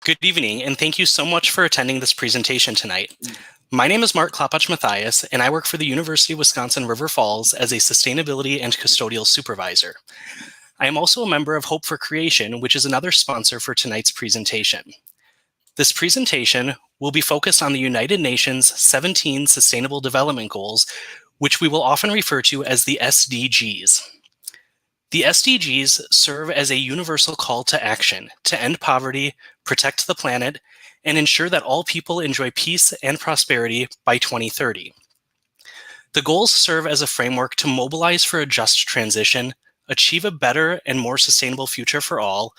Good evening, and thank you so much for attending this presentation tonight. My name is Klapatch-Mathias, and I work for the University of Wisconsin-River Falls as a Sustainability and Custodial Supervisor. I am also a member of Hope for Creation, which is another sponsor for tonight's presentation. This presentation will be focused on the United Nations 17 Sustainable Development Goals, which we will often refer to as the SDGs. The SDGs serve as a universal call to action to end poverty, protect the planet, and ensure that all people enjoy peace and prosperity by 2030. The goals serve as a framework to mobilize for a just transition, achieve a better and more sustainable future for all,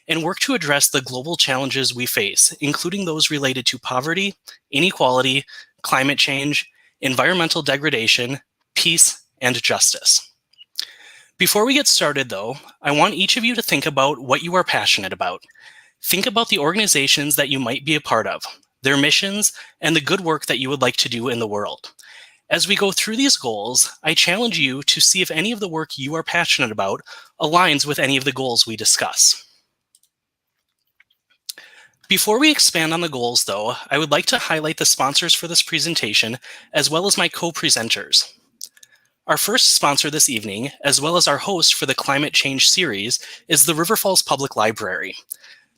and work to address the global challenges we face, including those related to poverty, inequality, climate change, environmental degradation, peace, and justice. Before we get started, though, I want each of you to think about what you are passionate about. Think about the organizations that you might be a part of, their missions, and the good work that you would like to do in the world. As we go through these goals, I challenge you to see if any of the work you are passionate about aligns with any of the goals we discuss. Before we expand on the goals, though, I would like to highlight the sponsors for this presentation, as well as my co-presenters. Our first sponsor this evening, as well as our host for the Climate Change series, is the River Falls Public Library.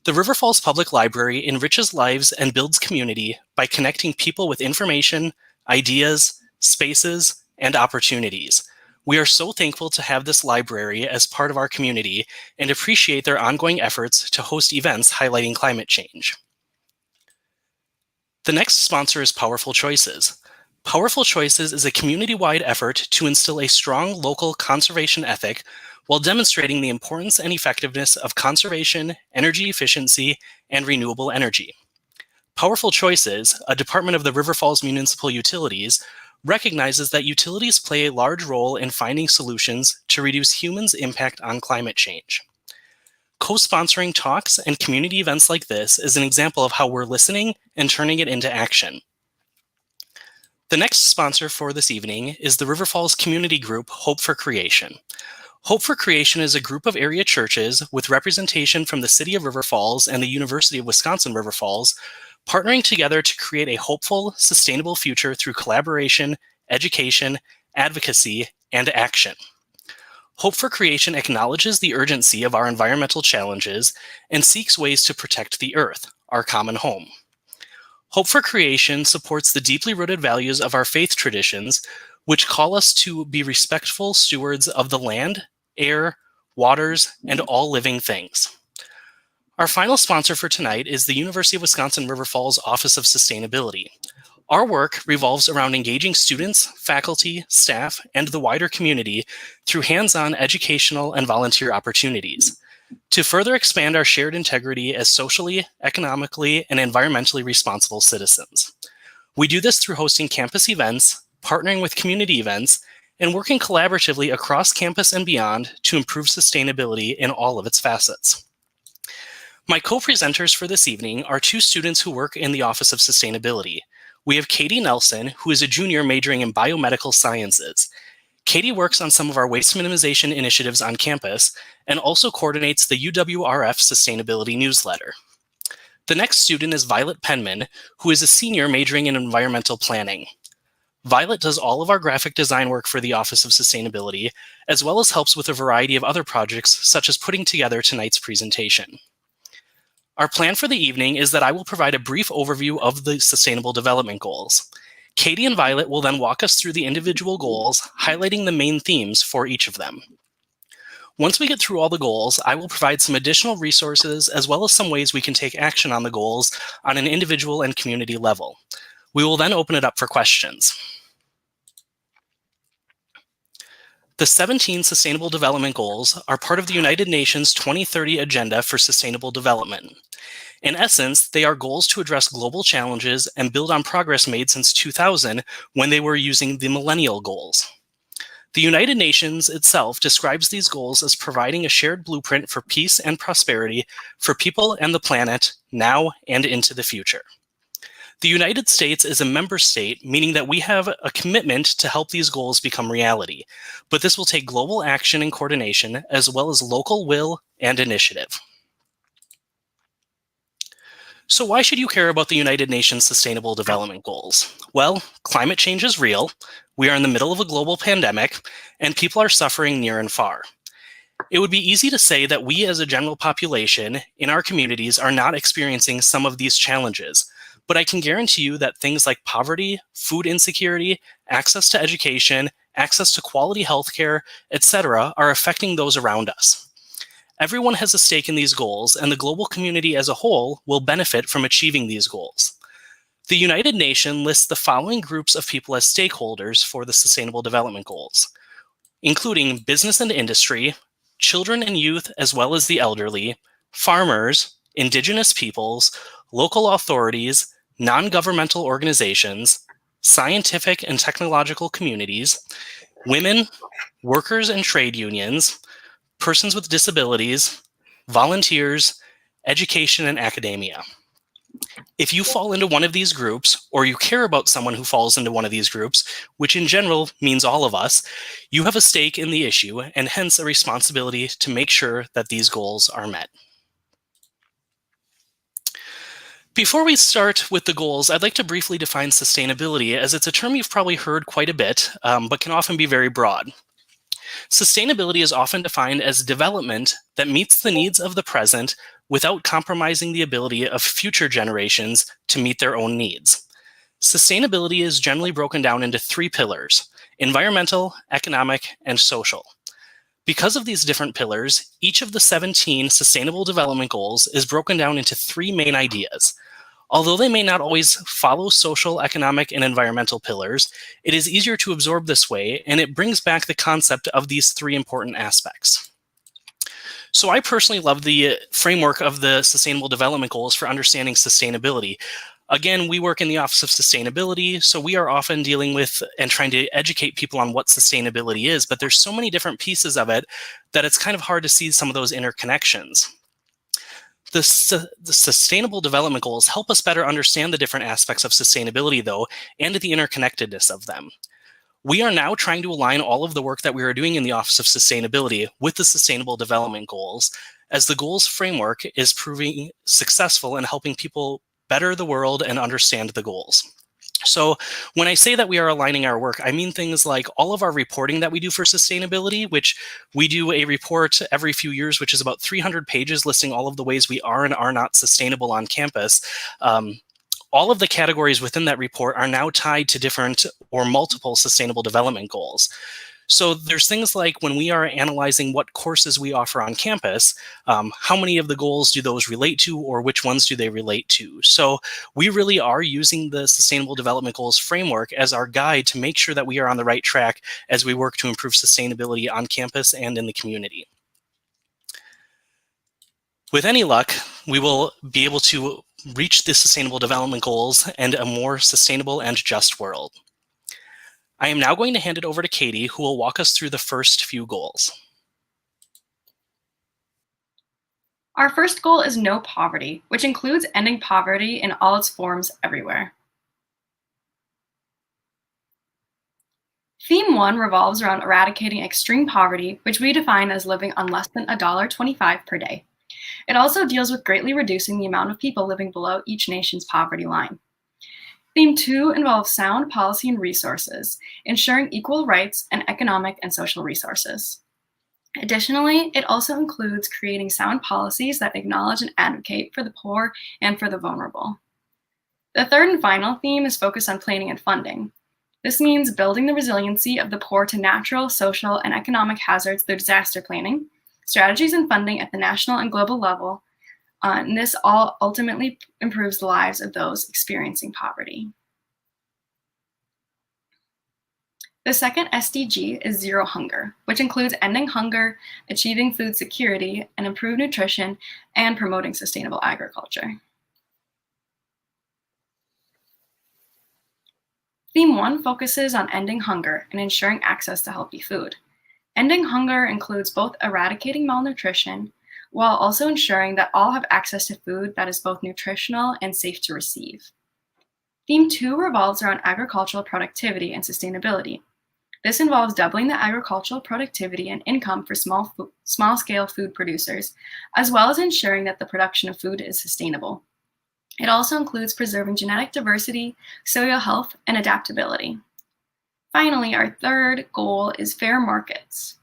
The River Falls Public Library enriches lives and builds community by connecting people with information, ideas, spaces, and opportunities. We are so thankful to have this library as part of our community and appreciate their ongoing efforts to host events highlighting climate change. The next sponsor is Powerful Choices. Powerful Choices is a community-wide effort to instill a strong local conservation ethic while demonstrating the importance and effectiveness of conservation, energy efficiency, and renewable energy. Powerful Choices, a department of the River Falls Municipal Utilities, recognizes that utilities play a large role in finding solutions to reduce humans' impact on climate change. Co-sponsoring talks and community events like this is an example of how we're listening and turning it into action. The next sponsor for this evening is the River Falls community group Hope for Creation. Hope for Creation is a group of area churches with representation from the City of River Falls and the University of Wisconsin-River Falls, partnering together to create a hopeful, sustainable future through collaboration, education, advocacy, and action. Hope for Creation acknowledges the urgency of our environmental challenges and seeks ways to protect the earth, our common home. Hope for Creation supports the deeply rooted values of our faith traditions, which call us to be respectful stewards of the land, air, waters, and all living things. Our final sponsor for tonight is the University of Wisconsin-River Falls Office of Sustainability. Our work revolves around engaging students, faculty, staff, and the wider community through hands-on educational and volunteer opportunities to further expand our shared integrity as socially, economically, and environmentally responsible citizens. We do this through hosting campus events, partnering with community events, and working collaboratively across campus and beyond to improve sustainability in all of its facets. My co-presenters for this evening are two students who work in the Office of Sustainability. We have Katie Nelson, who is a junior majoring in biomedical sciences. Katie works on some of our waste minimization initiatives on campus and also coordinates the UWRF Sustainability newsletter. The next student is Violet Penman, who is a senior majoring in environmental planning. Violet does all of our graphic design work for the Office of Sustainability, as well as helps with a variety of other projects, such as putting together tonight's presentation. Our plan for the evening is that I will provide a brief overview of the Sustainable Development Goals. Katie and Violet will then walk us through the individual goals, highlighting the main themes for each of them. Once we get through all the goals, I will provide some additional resources as well as some ways we can take action on the goals on an individual and community level. We will then open it up for questions. The 17 Sustainable Development Goals are part of the United Nations 2030 Agenda for Sustainable Development. In essence, they are goals to address global challenges and build on progress made since 2000 when they were using the Millennial Goals. The United Nations itself describes these goals as providing a shared blueprint for peace and prosperity for people and the planet now and into the future. The United States is a member state, meaning that we have a commitment to help these goals become reality, but this will take global action and coordination, as well as local will and initiative. So why should you care about the United Nations Sustainable Development Goals? Well, climate change is real, we are in the middle of a global pandemic, and people are suffering near and far. It would be easy to say that we as a general population in our communities are not experiencing some of these challenges, but I can guarantee you that things like poverty, food insecurity, access to education, access to quality healthcare, etc., are affecting those around us. Everyone has a stake in these goals, and the global community as a whole will benefit from achieving these goals. The United Nations lists the following groups of people as stakeholders for the Sustainable Development Goals, including business and industry, children and youth as well as the elderly, farmers, indigenous peoples, local authorities, non-governmental organizations, scientific and technological communities, women, workers and trade unions, persons with disabilities, volunteers, education, and academia. If you fall into one of these groups, or you care about someone who falls into one of these groups, which in general means all of us, you have a stake in the issue and hence a responsibility to make sure that these goals are met. Before we start with the goals, I'd like to briefly define sustainability, as it's a term you've probably heard quite a bit, but can often be very broad. Sustainability is often defined as development that meets the needs of the present without compromising the ability of future generations to meet their own needs. Sustainability is generally broken down into three pillars: environmental, economic, and social. Because of these different pillars, each of the 17 Sustainable Development Goals is broken down into three main ideas. Although they may not always follow social, economic, and environmental pillars, it is easier to absorb this way, and it brings back the concept of these three important aspects. So I personally love the framework of the Sustainable Development Goals for understanding sustainability. Again, we work in the Office of Sustainability, so we are often dealing with and trying to educate people on what sustainability is, but there's so many different pieces of it that it's kind of hard to see some of those interconnections. The Sustainable Development Goals help us better understand the different aspects of sustainability, though, and the interconnectedness of them. We are now trying to align all of the work that we are doing in the Office of Sustainability with the Sustainable Development Goals, as the goals framework is proving successful in helping people better the world and understand the goals. So when I say that we are aligning our work, I mean things like all of our reporting that we do for sustainability, which we do a report every few years, which is about 300 pages listing all of the ways we are and are not sustainable on campus. All of the categories within that report are now tied to different or multiple Sustainable Development Goals. So there's things like when we are analyzing what courses we offer on campus, how many of the goals do those relate to, or which ones do they relate to? So we really are using the Sustainable Development Goals framework as our guide to make sure that we are on the right track as we work to improve sustainability on campus and in the community. With any luck, we will be able to reach the Sustainable Development Goals and a more sustainable and just world. I am now going to hand it over to Katie, who will walk us through the first few goals. Our first goal is no poverty, which includes ending poverty in all its forms everywhere. Theme 1 revolves around eradicating extreme poverty, which we define as living on less than $1.25 per day. It also deals with greatly reducing the amount of people living below each nation's poverty line. Theme 2 involves sound policy and resources, ensuring equal rights and economic and social resources. Additionally, it also includes creating sound policies that acknowledge and advocate for the poor and for the vulnerable. The third and final theme is focused on planning and funding. This means building the resiliency of the poor to natural, social, and economic hazards through disaster planning, strategies and funding at the national and global level, and this all ultimately improves the lives of those experiencing poverty. The second SDG is Zero Hunger, which includes ending hunger, achieving food security, and improved nutrition, and promoting sustainable agriculture. Theme 1 focuses on ending hunger and ensuring access to healthy food. Ending hunger includes both eradicating malnutrition, while also ensuring that all have access to food that is both nutritional and safe to receive. Theme 2 revolves around agricultural productivity and sustainability. This involves doubling the agricultural productivity and income for small-scale food producers, as well as ensuring that the production of food is sustainable. It also includes preserving genetic diversity, soil health, and adaptability. Finally, our third goal is fair markets.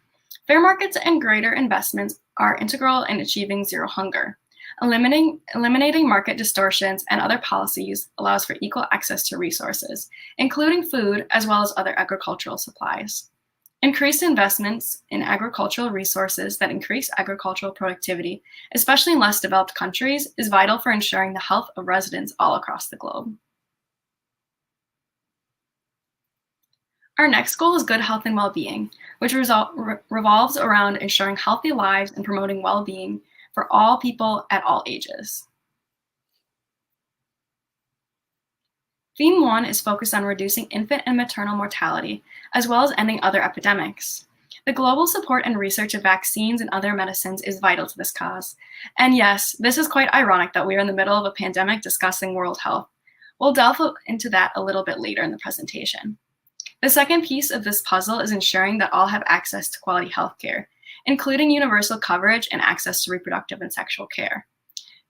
Fair markets and greater investments are integral in achieving zero hunger. Eliminating market distortions and other policies allows for equal access to resources, including food as well as other agricultural supplies. Increased investments in agricultural resources that increase agricultural productivity, especially in less developed countries, is vital for ensuring the health of residents all across the globe. Our next goal is good health and well-being, which revolves around ensuring healthy lives and promoting well-being for all people at all ages. Theme 1 is focused on reducing infant and maternal mortality, as well as ending other epidemics. The global support and research of vaccines and other medicines is vital to this cause. And yes, this is quite ironic that we are in the middle of a pandemic discussing world health. We'll delve into that a little bit later in the presentation. The second piece of this puzzle is ensuring that all have access to quality healthcare, including universal coverage and access to reproductive and sexual care.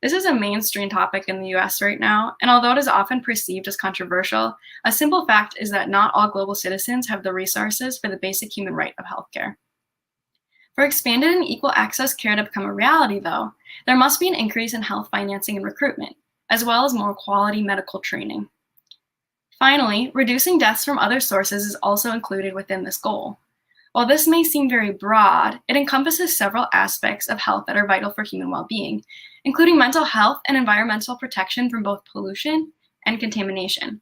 This is a mainstream topic in the US right now, and although it is often perceived as controversial, a simple fact is that not all global citizens have the resources for the basic human right of healthcare. For expanded and equal access care to become a reality, though, there must be an increase in health financing and recruitment, as well as more quality medical training. Finally, reducing deaths from other sources is also included within this goal. While this may seem very broad, it encompasses several aspects of health that are vital for human well-being, including mental health and environmental protection from both pollution and contamination.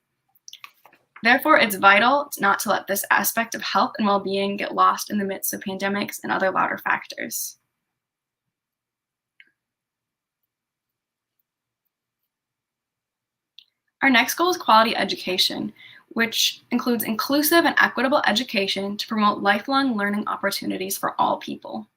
Therefore, it's vital not to let this aspect of health and well-being get lost in the midst of pandemics and other louder factors. Our next goal is quality education, which includes inclusive and equitable education to promote lifelong learning opportunities for all people.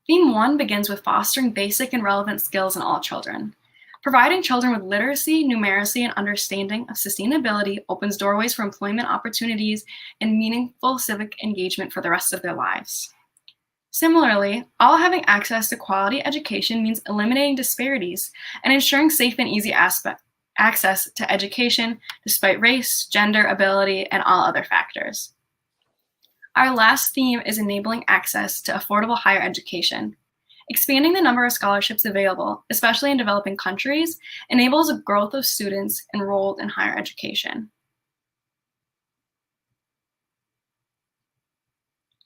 Theme 1 begins with fostering basic and relevant skills in all children. Providing children with literacy, numeracy, and understanding of sustainability opens doorways for employment opportunities and meaningful civic engagement for the rest of their lives. Similarly, all having access to quality education means eliminating disparities and ensuring safe and easy access to education despite race, gender, ability, and all other factors. Our last theme is enabling access to affordable higher education. Expanding the number of scholarships available, especially in developing countries, enables a growth of students enrolled in higher education.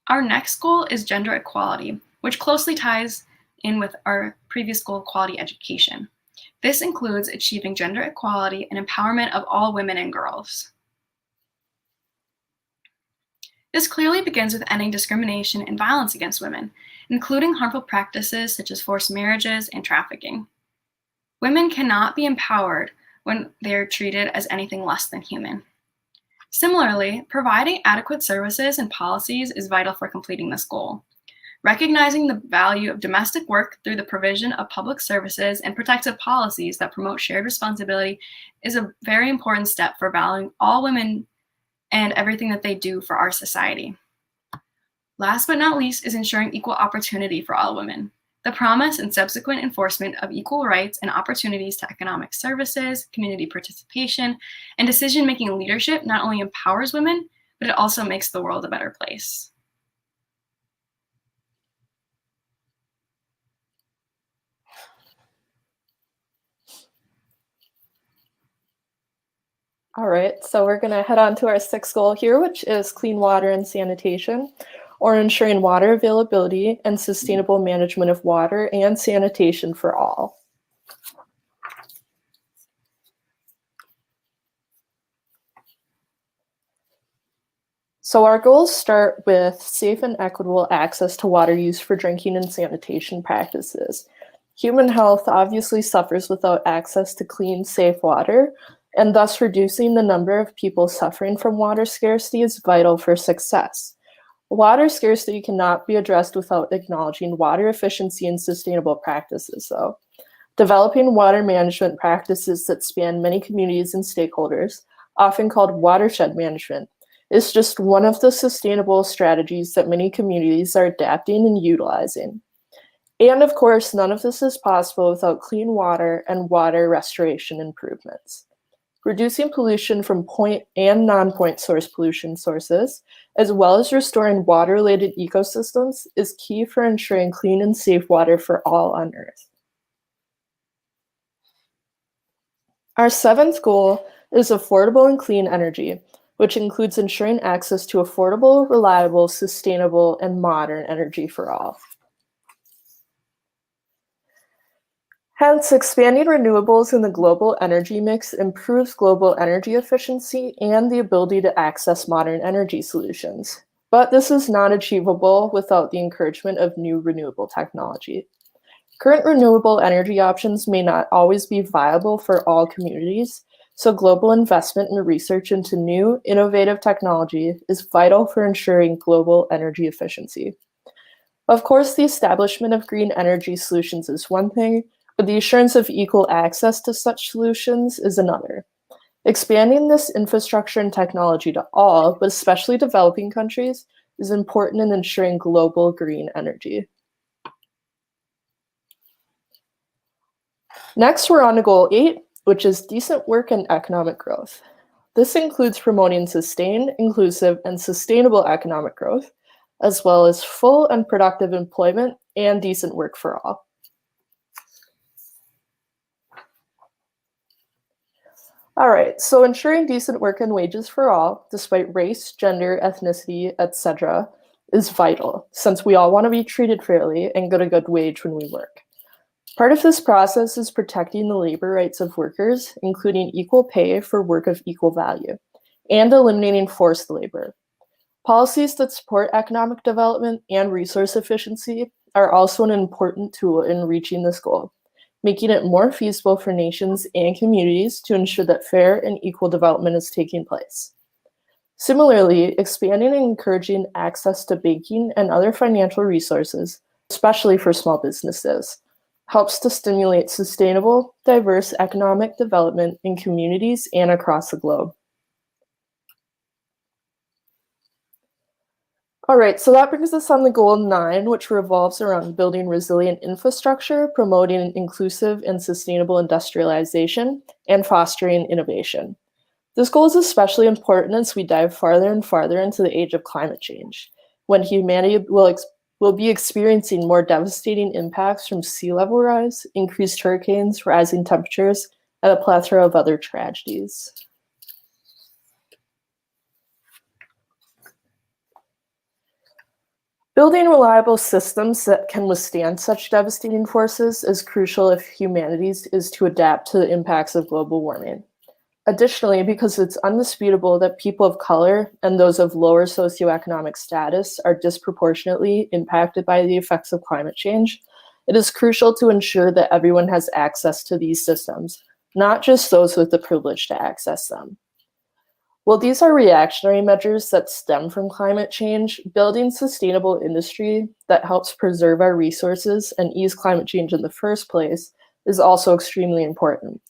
Our next goal is gender equality, which closely ties in with our previous goal of quality education. This includes achieving gender equality and empowerment of all women and girls. This clearly begins with ending discrimination and violence against women, including harmful practices such as forced marriages and trafficking. Women cannot be empowered when they are treated as anything less than human. Similarly, providing adequate services and policies is vital for completing this goal. Recognizing the value of domestic work through the provision of public services and protective policies that promote shared responsibility is a very important step for valuing all women and everything that they do for our society. Last but not least is ensuring equal opportunity for all women. The promise and subsequent enforcement of equal rights and opportunities to economic services, community participation, and decision-making leadership not only empowers women, but it also makes the world a better place. All right, so we're going to head on to our sixth goal here, which is clean water and sanitation, or ensuring water availability and sustainable management of water and sanitation for all. So our goals start with safe and equitable access to water use for drinking and sanitation practices. Human health obviously suffers without access to clean, safe water, and thus reducing the number of people suffering from water scarcity is vital for success. Water scarcity cannot be addressed without acknowledging water efficiency and sustainable practices, though. Developing water management practices that span many communities and stakeholders, often called watershed management, is just one of the sustainable strategies that many communities are adapting and utilizing. And of course, none of this is possible without clean water and water restoration improvements. Reducing pollution from point and non-point source pollution sources, as well as restoring water-related ecosystems, is key for ensuring clean and safe water for all on Earth. Our seventh goal is affordable and clean energy, which includes ensuring access to affordable, reliable, sustainable, and modern energy for all. Hence, expanding renewables in the global energy mix improves global energy efficiency and the ability to access modern energy solutions. But this is not achievable without the encouragement of new renewable technology. Current renewable energy options may not always be viable for all communities, so global investment and research into new, innovative technology is vital for ensuring global energy efficiency. Of course, the establishment of green energy solutions is one thing, but the assurance of equal access to such solutions is another. Expanding this infrastructure and technology to all, but especially developing countries, is important in ensuring global green energy. Next, we're on to Goal 8, which is decent work and economic growth. This includes promoting sustained, inclusive, and sustainable economic growth, as well as full and productive employment and decent work for all. All right, so ensuring decent work and wages for all, despite race, gender, ethnicity, etc., is vital, since we all want to be treated fairly and get a good wage when we work. Part of this process is protecting the labor rights of workers, including equal pay for work of equal value, and eliminating forced labor. Policies that support economic development and resource efficiency are also an important tool in reaching this goal, making it more feasible for nations and communities to ensure that fair and equal development is taking place. Similarly, expanding and encouraging access to banking and other financial resources, especially for small businesses, helps to stimulate sustainable, diverse economic development in communities and across the globe. All right, so that brings us on to Goal 9, which revolves around building resilient infrastructure, promoting inclusive and sustainable industrialization, and fostering innovation. This goal is especially important as we dive farther and farther into the age of climate change, when humanity will be experiencing more devastating impacts from sea level rise, increased hurricanes, rising temperatures, and a plethora of other tragedies. Building reliable systems that can withstand such devastating forces is crucial if humanity is to adapt to the impacts of global warming. Additionally, because it's undisputable that people of color and those of lower socioeconomic status are disproportionately impacted by the effects of climate change, it is crucial to ensure that everyone has access to these systems, not just those with the privilege to access them. While these are reactionary measures that stem from climate change, building sustainable industry that helps preserve our resources and ease climate change in the first place is also extremely important.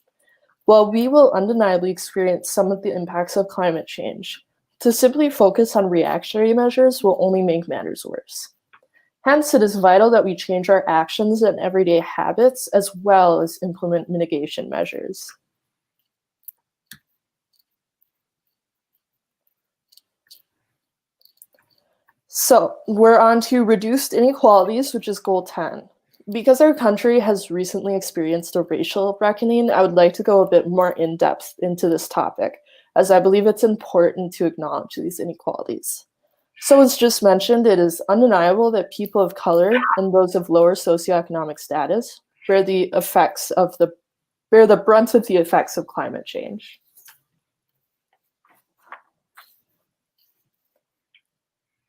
While we will undeniably experience some of the impacts of climate change, to simply focus on reactionary measures will only make matters worse. Hence, it is vital that we change our actions and everyday habits as well as implement mitigation measures. So we're on to reduced inequalities, which is Goal 10. Because our country has recently experienced a racial reckoning, I would like to go a bit more in depth into this topic, as I believe it's important to acknowledge these inequalities. So as just mentioned, it is undeniable that people of color and those of lower socioeconomic status bear the brunt of the effects of climate change.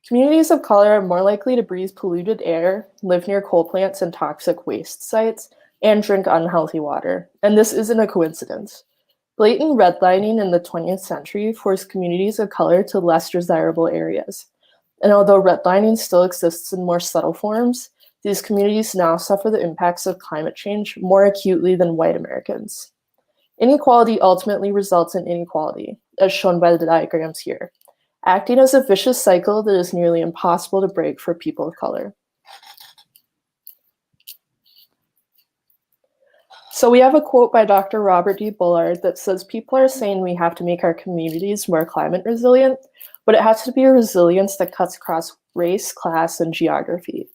Communities of color are more likely to breathe polluted air, live near coal plants and toxic waste sites, and drink unhealthy water. And this isn't a coincidence. Blatant redlining in the 20th century forced communities of color to less desirable areas. And although redlining still exists in more subtle forms, these communities now suffer the impacts of climate change more acutely than white Americans. Inequality ultimately results in inequality, as shown by the diagrams here, acting as a vicious cycle that is nearly impossible to break for people of color. So we have a quote by Dr. Robert D. Bullard that says, people are saying we have to make our communities more climate resilient, but it has to be a resilience that cuts across race, class, and geography.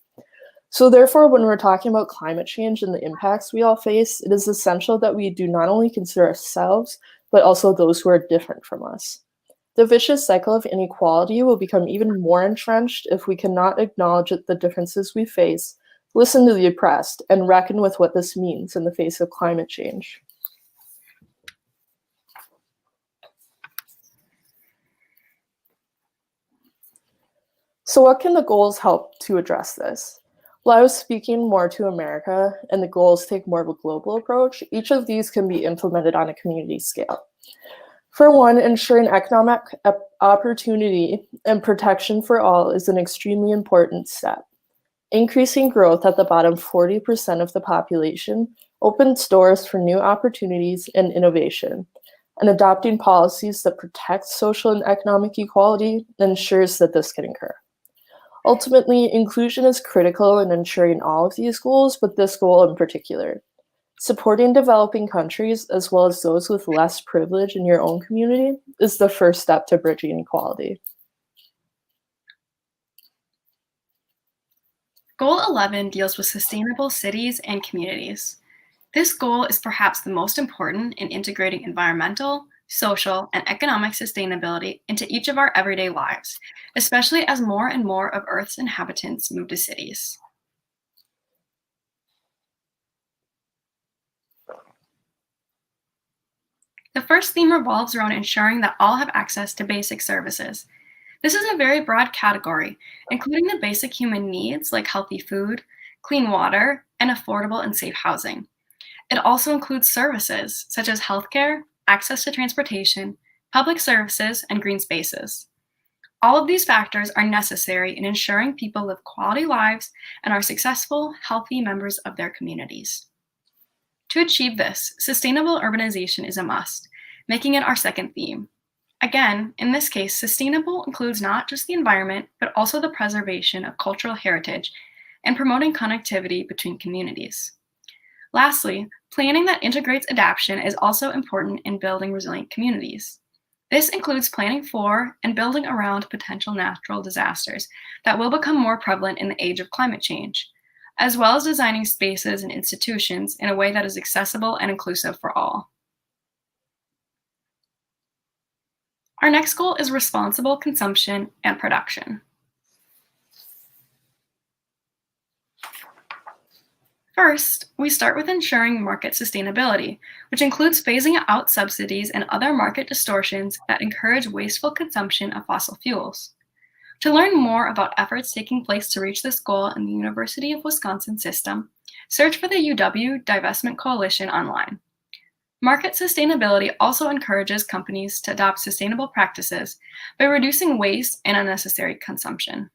So therefore, when we're talking about climate change and the impacts we all face, it is essential that we do not only consider ourselves, but also those who are different from us. The vicious cycle of inequality will become even more entrenched if we cannot acknowledge the differences we face, listen to the oppressed, and reckon with what this means in the face of climate change. So what can the goals help to address this? Well, I was speaking more to America, and the goals take more of a global approach. Each of these can be implemented on a community scale. For one, ensuring economic opportunity and protection for all is an extremely important step. Increasing growth at the bottom 40% of the population opens doors for new opportunities and innovation, and adopting policies that protect social and economic equality ensures that this can occur. Ultimately, inclusion is critical in ensuring all of these goals, but this goal in particular. Supporting developing countries, as well as those with less privilege in your own community, is the first step to bridging equality. Goal 11 deals with sustainable cities and communities. This goal is perhaps the most important in integrating environmental, social, and economic sustainability into each of our everyday lives, especially as more and more of Earth's inhabitants move to cities. The first theme revolves around ensuring that all have access to basic services. This is a very broad category, including the basic human needs like healthy food, clean water, and affordable and safe housing. It also includes services such as healthcare, access to transportation, public services, and green spaces. All of these factors are necessary in ensuring people live quality lives and are successful, healthy members of their communities. To achieve this, sustainable urbanization is a must, making it our second theme. Again, in this case, sustainable includes not just the environment, but also the preservation of cultural heritage and promoting connectivity between communities. Lastly, planning that integrates adaptation is also important in building resilient communities. This includes planning for and building around potential natural disasters that will become more prevalent in the age of climate change, as well as designing spaces and institutions in a way that is accessible and inclusive for all. Our next goal is responsible consumption and production. First, we start with ensuring market sustainability, which includes phasing out subsidies and other market distortions that encourage wasteful consumption of fossil fuels. To learn more about efforts taking place to reach this goal in the University of Wisconsin system, search for the UW Divestment Coalition online. Market sustainability also encourages companies to adopt sustainable practices by reducing waste and unnecessary consumption.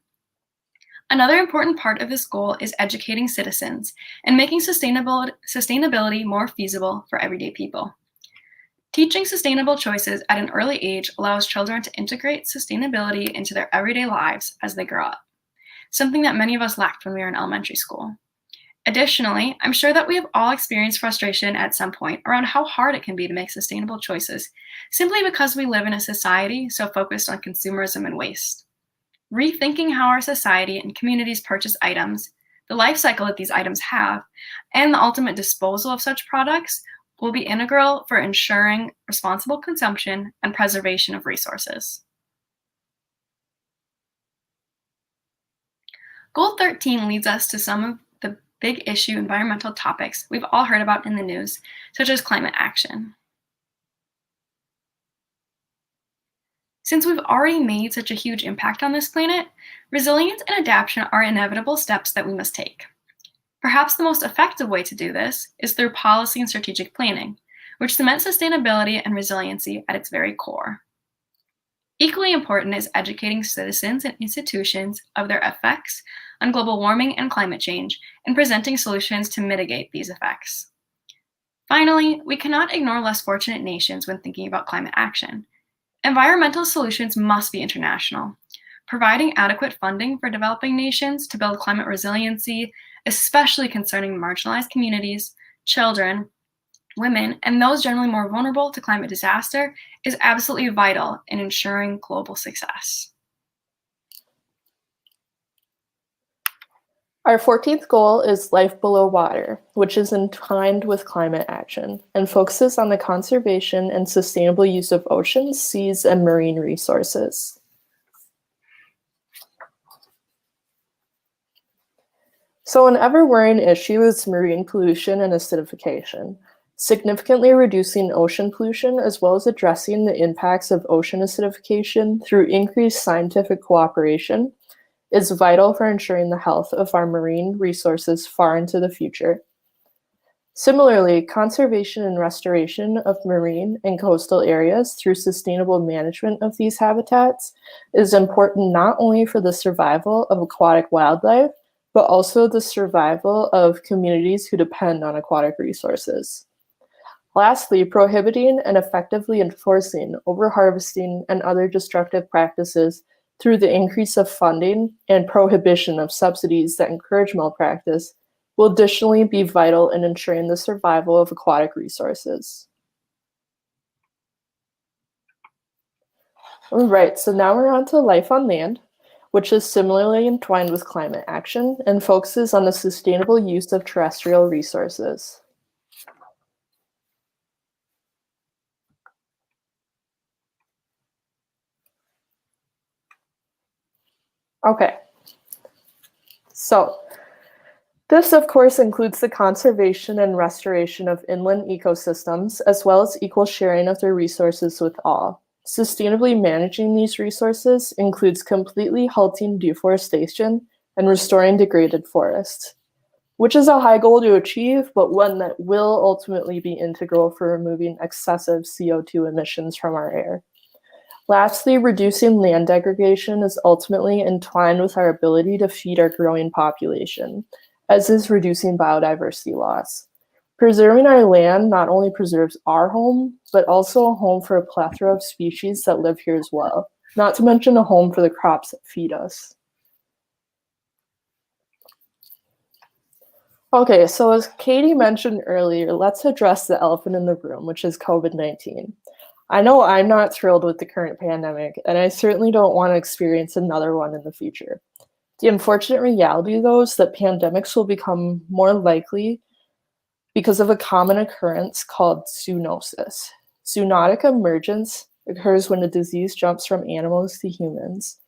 Another important part of this goal is educating citizens and making sustainability more feasible for everyday people. Teaching sustainable choices at an early age allows children to integrate sustainability into their everyday lives as they grow up, something that many of us lacked when we were in elementary school. Additionally, I'm sure that we have all experienced frustration at some point around how hard it can be to make sustainable choices, simply because we live in a society so focused on consumerism and waste. Rethinking how our society and communities purchase items, the life cycle that these items have, and the ultimate disposal of such products will be integral for ensuring responsible consumption and preservation of resources. Goal 13 leads us to some of the big issue environmental topics we've all heard about in the news, such as climate action. Since we've already made such a huge impact on this planet, resilience and adaptation are inevitable steps that we must take. Perhaps the most effective way to do this is through policy and strategic planning, which cements sustainability and resiliency at its very core. Equally important is educating citizens and institutions of their effects on global warming and climate change and presenting solutions to mitigate these effects. Finally, we cannot ignore less fortunate nations when thinking about climate action. Environmental solutions must be international. Providing adequate funding for developing nations to build climate resiliency, especially concerning marginalized communities, children, women, and those generally more vulnerable to climate disaster is absolutely vital in ensuring global success. Our 14th goal is life below water, which is entwined with climate action and focuses on the conservation and sustainable use of oceans, seas, and marine resources. So an ever-worrying issue is marine pollution and acidification. Significantly reducing ocean pollution as well as addressing the impacts of ocean acidification through increased scientific cooperation is vital for ensuring the health of our marine resources far into the future. Similarly, conservation and restoration of marine and coastal areas through sustainable management of these habitats is important not only for the survival of aquatic wildlife, but also the survival of communities who depend on aquatic resources. Lastly, prohibiting and effectively enforcing overharvesting and other destructive practices through the increase of funding and prohibition of subsidies that encourage malpractice will additionally be vital in ensuring the survival of aquatic resources. All right, so now we're on to life on land, which is similarly entwined with climate action and focuses on the sustainable use of terrestrial resources. Okay, so this, of course, includes the conservation and restoration of inland ecosystems, as well as equal sharing of their resources with all. Sustainably managing these resources includes completely halting deforestation and restoring degraded forests, which is a high goal to achieve, but one that will ultimately be integral for removing excessive CO2 emissions from our air. Lastly, reducing land degradation is ultimately entwined with our ability to feed our growing population, as is reducing biodiversity loss. Preserving our land not only preserves our home, but also a home for a plethora of species that live here as well, not to mention a home for the crops that feed us. Okay, so as Katie mentioned earlier, let's address the elephant in the room, which is COVID-19. I know I'm not thrilled with the current pandemic, and I certainly don't want to experience another one in the future. The unfortunate reality, though, is that pandemics will become more likely because of a common occurrence called zoonosis. Zoonotic emergence occurs when a disease jumps from animals to humans.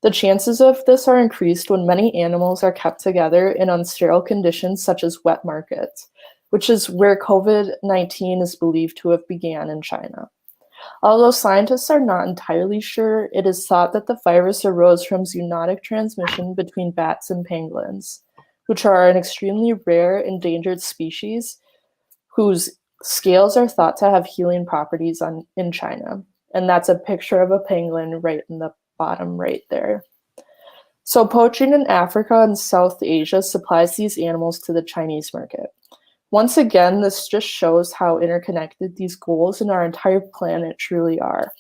The chances of this are increased when many animals are kept together in unsterile conditions such as wet markets, which is where COVID-19 is believed to have began in China. Although scientists are not entirely sure, it is thought that the virus arose from zoonotic transmission between bats and pangolins, which are an extremely rare endangered species whose scales are thought to have healing properties in China. And that's a picture of a pangolin right in the bottom right there. So poaching in Africa and South Asia supplies these animals to the Chinese market. Once again, this just shows how interconnected these goals in our entire planet truly are,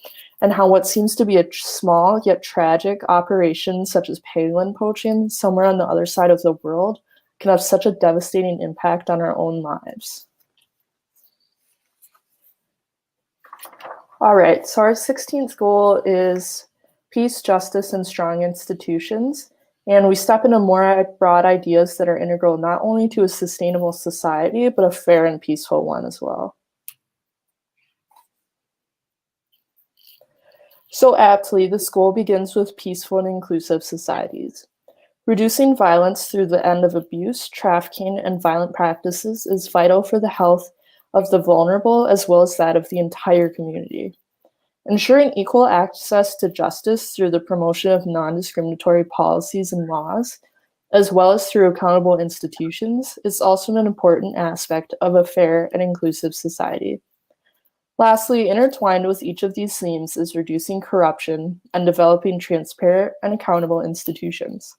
and how what seems to be a small yet tragic operation such as pangolin poaching somewhere on the other side of the world can have such a devastating impact on our own lives. All right, so our 16th goal is peace, justice, and strong institutions. And we step into more broad ideas that are integral not only to a sustainable society, but a fair and peaceful one as well. So aptly, this goal begins with peaceful and inclusive societies. Reducing violence through the end of abuse, trafficking, and violent practices is vital for the health of the vulnerable as well as that of the entire community. Ensuring equal access to justice through the promotion of non-discriminatory policies and laws, as well as through accountable institutions, is also an important aspect of a fair and inclusive society. Lastly, intertwined with each of these themes is reducing corruption and developing transparent and accountable institutions.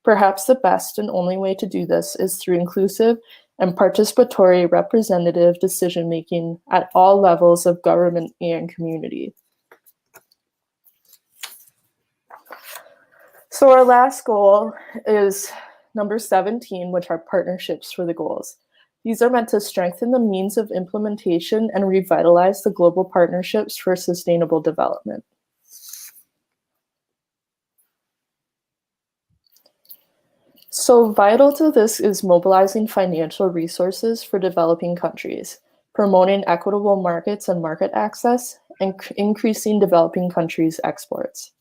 Perhaps the best and only way to do this is through inclusive and participatory representative decision-making at all levels of government and community. So our last goal is number 17, which are partnerships for the goals. These are meant to strengthen the means of implementation and revitalize the global partnerships for sustainable development. So vital to this is mobilizing financial resources for developing countries, promoting equitable markets and market access, and increasing developing countries' exports.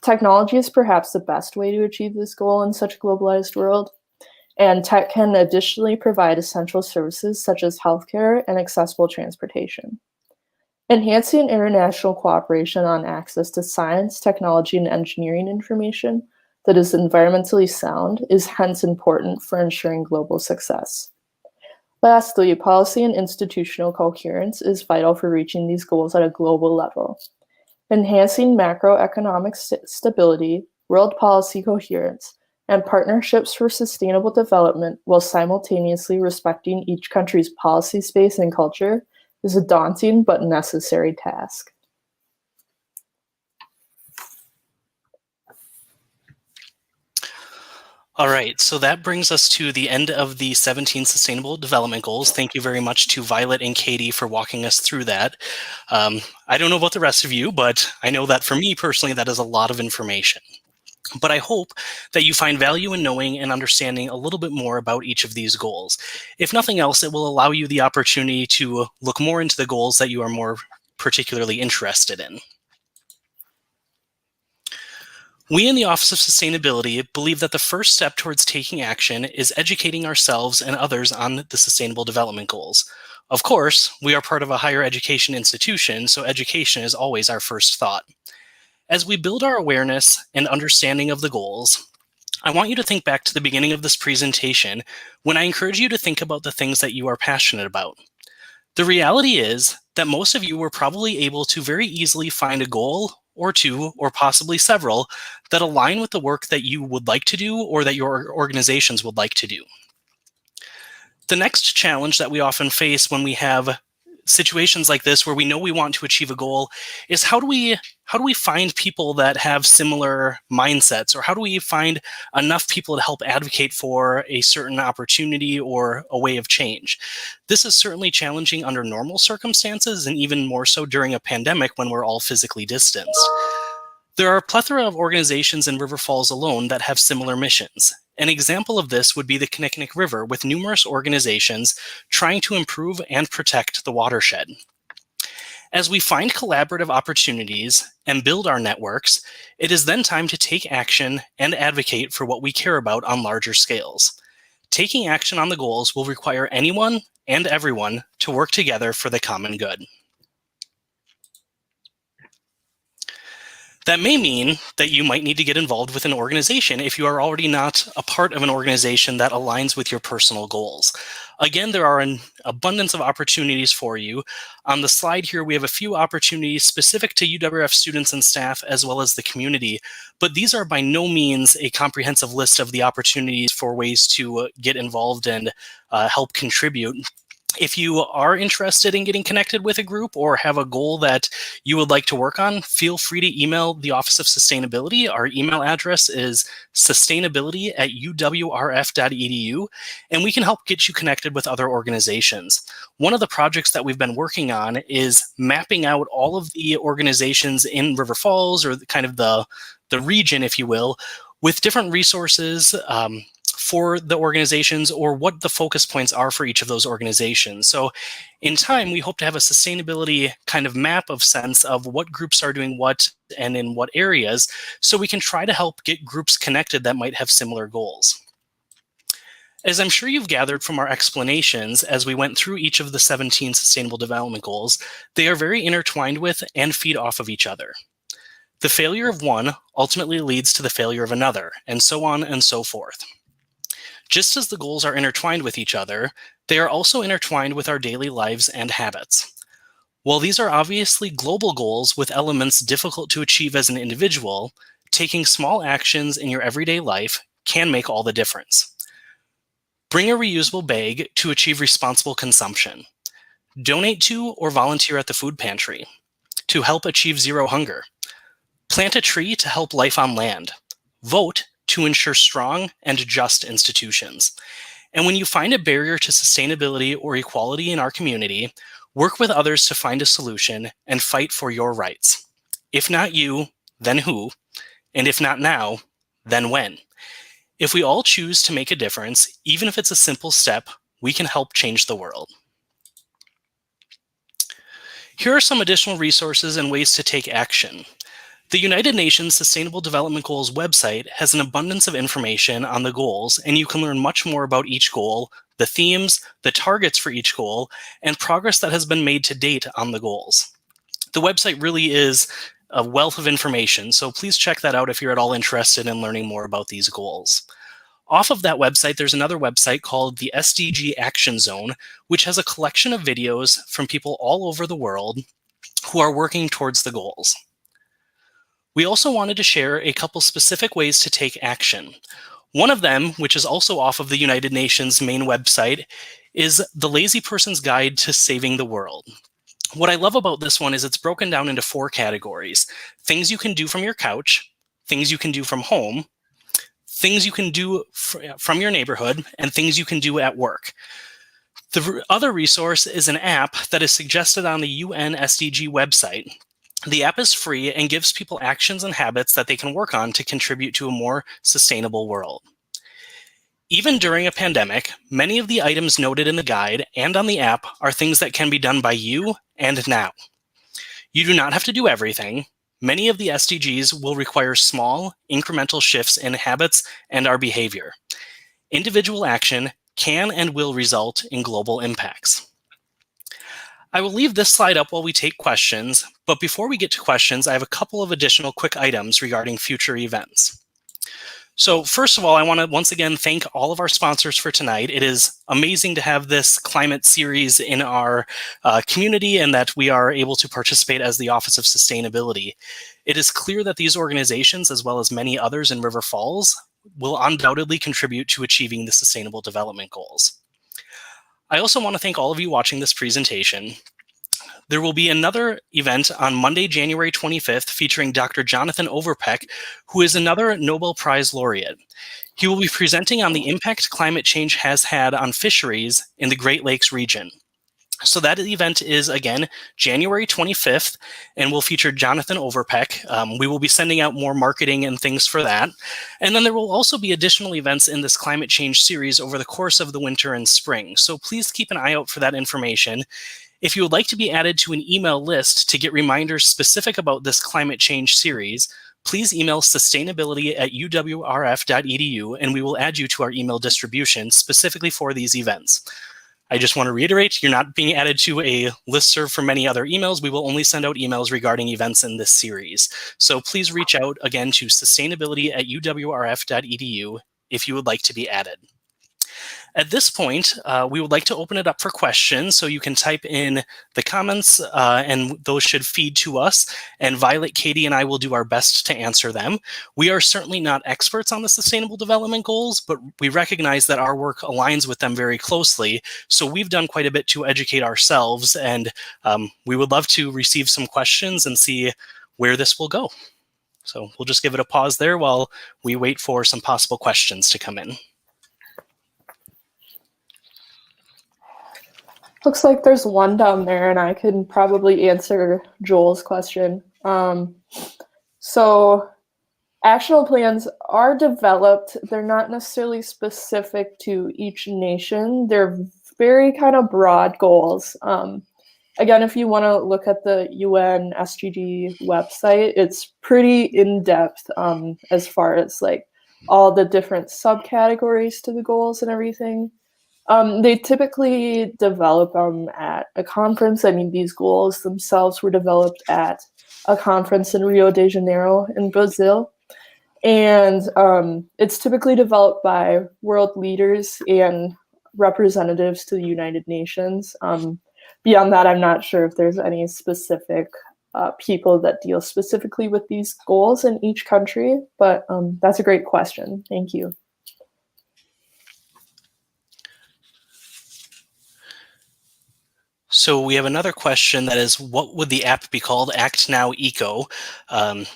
Technology is perhaps the best way to achieve this goal in such a globalized world, and tech can additionally provide essential services such as healthcare and accessible transportation. Enhancing international cooperation on access to science, technology, and engineering information that is environmentally sound is hence important for ensuring global success. Lastly, policy and institutional coherence is vital for reaching these goals at a global level. Enhancing macroeconomic stability, world policy coherence, and partnerships for sustainable development while simultaneously respecting each country's policy space and culture is a daunting but necessary task. All right, so that brings us to the end of the 17 Sustainable Development Goals. Thank you very much to Violet and Katie for walking us through that. I don't know about the rest of you, but I know that for me personally, that is a lot of information. But I hope that you find value in knowing and understanding a little bit more about each of these goals. If nothing else, it will allow you the opportunity to look more into the goals that you are more particularly interested in. We in the Office of Sustainability believe that the first step towards taking action is educating ourselves and others on the Sustainable Development Goals. Of course, we are part of a higher education institution, so education is always our first thought. As we build our awareness and understanding of the goals, I want you to think back to the beginning of this presentation when I encourage you to think about the things that you are passionate about. The reality is that most of you were probably able to very easily find a goal or two, or possibly several, that align with the work that you would like to do or that your organizations would like to do. The next challenge that we often face when we have situations like this where we know we want to achieve a goal is how do we find people that have similar mindsets, or how do we find enough people to help advocate for a certain opportunity or a way of change? This is certainly challenging under normal circumstances, and even more so during a pandemic when we're all physically distanced. There are a plethora of organizations in River Falls alone that have similar missions. An example of this would be the Kinnickinnic River, with numerous organizations trying to improve and protect the watershed. As we find collaborative opportunities and build our networks, it is then time to take action and advocate for what we care about on larger scales. Taking action on the goals will require anyone and everyone to work together for the common good. That may mean that you might need to get involved with an organization if you are already not a part of an organization that aligns with your personal goals. Again, there are an abundance of opportunities for you. On the slide here, we have a few opportunities specific to UWRF students and staff, as well as the community, but these are by no means a comprehensive list of the opportunities for ways to get involved and help contribute. If you are interested in getting connected with a group or have a goal that you would like to work on, feel free to email the Office of Sustainability. Our email address is sustainability@uwrf.edu, and we can help get you connected with other organizations. One of the projects that we've been working on is mapping out all of the organizations in River Falls, or kind of the region, if you will, with different resources for the organizations, or what the focus points are for each of those organizations. So in time, we hope to have a sustainability kind of map of sense of what groups are doing what and in what areas, so we can try to help get groups connected that might have similar goals. As I'm sure you've gathered from our explanations as we went through each of the 17 Sustainable Development Goals, they are very intertwined with and feed off of each other. The failure of one ultimately leads to the failure of another, and so on and so forth. Just as the goals are intertwined with each other, they are also intertwined with our daily lives and habits. While these are obviously global goals with elements difficult to achieve as an individual, taking small actions in your everyday life can make all the difference. Bring a reusable bag to achieve responsible consumption. Donate to or volunteer at the food pantry to help achieve zero hunger. Plant a tree to help life on land. Vote to ensure strong and just institutions. And when you find a barrier to sustainability or equality in our community, work with others to find a solution and fight for your rights. If not you, then who? And if not now, then when? If we all choose to make a difference, even if it's a simple step, we can help change the world. Here are some additional resources and ways to take action. The United Nations Sustainable Development Goals website has an abundance of information on the goals, and you can learn much more about each goal, the themes, the targets for each goal, and progress that has been made to date on the goals. The website really is a wealth of information, so please check that out if you're at all interested in learning more about these goals. Off of that website, there's another website called the SDG Action Zone, which has a collection of videos from people all over the world who are working towards the goals. We also wanted to share a couple specific ways to take action. One of them, which is also off of the United Nations main website, is the Lazy Person's Guide to Saving the World. What I love about this one is it's broken down into 4 categories: things you can do from your couch, things you can do from home, things you can do from your neighborhood, and things you can do at work. The other resource is an app that is suggested on the UN SDG website. The app is free and gives people actions and habits that they can work on to contribute to a more sustainable world. Even during a pandemic, many of the items noted in the guide and on the app are things that can be done by you and now. You do not have to do everything. Many of the SDGs will require small, incremental shifts in habits and our behavior. Individual action can and will result in global impacts. I will leave this slide up while we take questions, but before we get to questions, I have a couple of additional quick items regarding future events. So first of all, I want to once again thank all of our sponsors for tonight. It is amazing to have this climate series in our community and that we are able to participate as the Office of Sustainability. It is clear that these organizations, as well as many others in River Falls, will undoubtedly contribute to achieving the Sustainable Development Goals. I also want to thank all of you watching this presentation. There will be another event on Monday, January 25th, featuring Dr. Jonathan Overpeck, who is another Nobel Prize laureate. He will be presenting on the impact climate change has had on fisheries in the Great Lakes region. So that event is, again, January 25th, and will feature Jonathan Overpeck. We will be sending out more marketing and things for that. And then there will also be additional events in this climate change series over the course of the winter and spring. So please keep an eye out for that information. If you would like to be added to an email list to get reminders specific about this climate change series, please email sustainability@uwrf.edu, and we will add you to our email distribution specifically for these events. I just want to reiterate, you're not being added to a listserv for many other emails. We will only send out emails regarding events in this series. So please reach out again to sustainability@uwrf.edu if you would like to be added. At this point, we would like to open it up for questions, so you can type in the comments and those should feed to us, and Violet, Katie, and I will do our best to answer them. We are certainly not experts on the Sustainable Development Goals, but we recognize that our work aligns with them very closely, so we've done quite a bit to educate ourselves, and we would love to receive some questions and see where this will go. So we'll just give it a pause there while we wait for some possible questions to come in. Looks like there's one down there, and I can probably answer Joel's question. So actionable plans are developed. They're not necessarily specific to each nation. They're very kind of broad goals. Again, if you want to look at the UN SDG website, it's pretty in-depth as far as like all the different subcategories to the goals and everything. They typically develop at a conference. I mean, these goals themselves were developed at a conference in Rio de Janeiro in Brazil. And it's typically developed by world leaders and representatives to the United Nations. Beyond that, I'm not sure if there's any specific people that deal specifically with these goals in each country, but that's a great question. Thank you. So we have another question that is, what would the app be called? Act Now Eco. It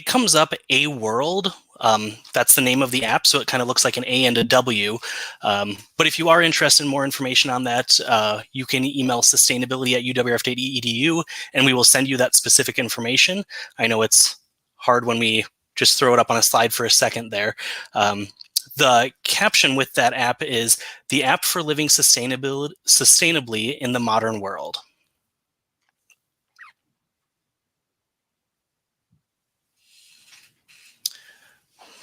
comes up a world That's the name of the app, so it kind of looks like an A and a W. But if you are interested in more information on that, you can email sustainability@uwrf.edu, and we will send you that specific information. I know it's hard when we just throw it up on a slide for a second there. The caption with that app is the app for living sustainably in the modern world.